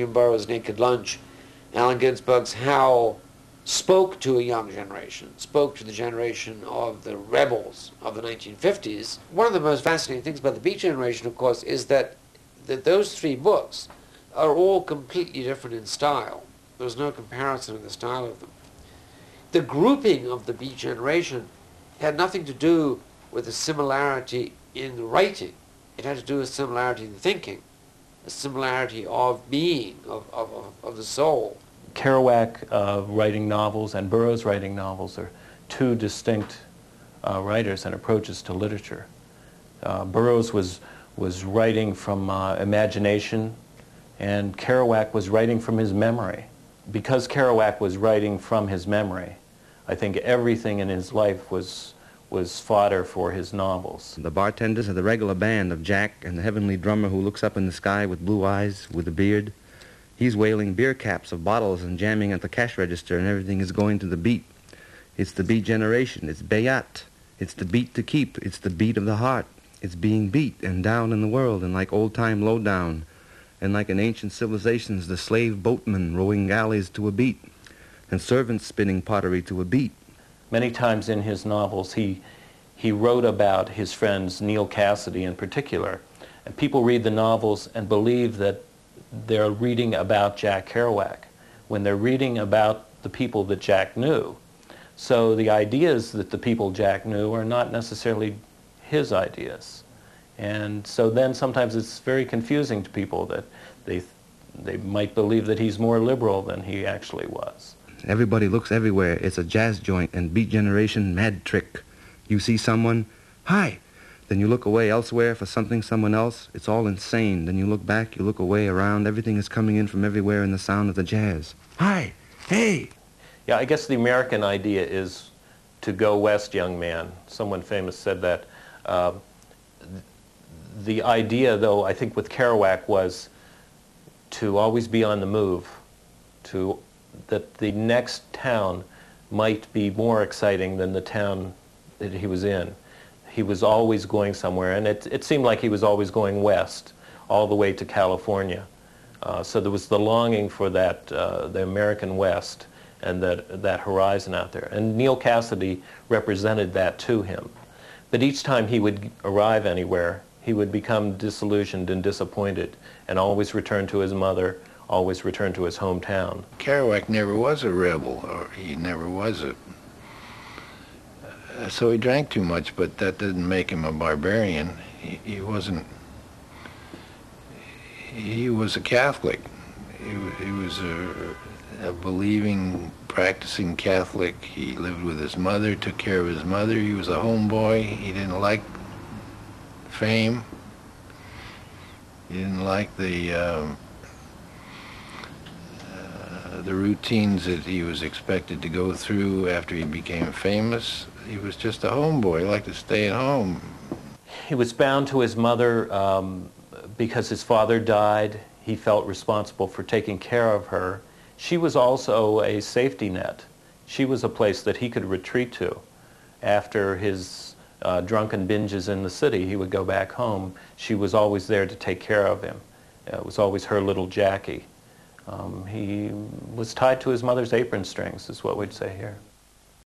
Burroughs' Naked Lunch, Allen Ginsberg's Howl spoke to a young generation, spoke to the generation of the rebels of the 1950s. One of the most fascinating things about the Beat Generation, of course, is that those three books are all completely different in style. There's no comparison in the style of them. The grouping of the Beat Generation had nothing to do with a similarity in the writing. It had to do with similarity in thinking, a similarity of being, of the soul. Kerouac writing novels and Burroughs writing novels are two distinct writers and approaches to literature. Burroughs was writing from imagination, and Kerouac was writing from his memory. Because Kerouac was writing from his memory, I think everything in his life was fodder for his novels. The bartenders are the regular band of Jack and the heavenly drummer who looks up in the sky with blue eyes, with a beard. He's wailing beer caps of bottles and jamming at the cash register, and everything is going to the beat. It's the Beat Generation. It's Bayat. It's the beat to keep. It's the beat of the heart. It's being beat and down in the world, and like old-time lowdown, and like in ancient civilizations, the slave boatmen rowing galleys to a beat, and servants spinning pottery to a beat. Many times in his novels, he wrote about his friends, Neal Cassady in particular, and people read the novels and believe that they're reading about Jack Kerouac when they're reading about the people that Jack knew. So the ideas that the people Jack knew are not necessarily his ideas. And so then sometimes it's very confusing to people that they might believe that he's more liberal than he actually was. Everybody looks everywhere. It's a jazz joint and Beat Generation mad trick. You see someone, hi! Then you look away elsewhere for something, someone else. It's all insane. Then you look back, you look away, around. Everything is coming in from everywhere in the sound of the jazz. Hi! Hey! Yeah, I guess the American idea is to go west, young man. Someone famous said that. The idea, though, I think with Kerouac was to always be on the move, that the next town might be more exciting than the town that he was in. He was always going somewhere, and it seemed like he was always going west, all the way to California. So there was the longing for that, the American West, and that horizon out there. And Neal Cassady represented that to him. But each time he would arrive anywhere, he would become disillusioned and disappointed, and always return to his mother, always return to his hometown. Kerouac never was a rebel, or he never was a... So he drank too much, but that didn't make him a barbarian. He wasn't... He was a Catholic. He was a believing, practicing Catholic. He lived with his mother, took care of his mother. He was a homeboy. He didn't like fame. He didn't like the routines that he was expected to go through after he became famous. He was just a homeboy. He liked to stay at home. He was bound to his mother because his father died. He felt responsible for taking care of her. She was also a safety net. She was a place that he could retreat to. After his drunken binges in the city, he would go back home. She was always there to take care of him. It was always her little Jackie. He was tied to his mother's apron strings, is what we'd say here.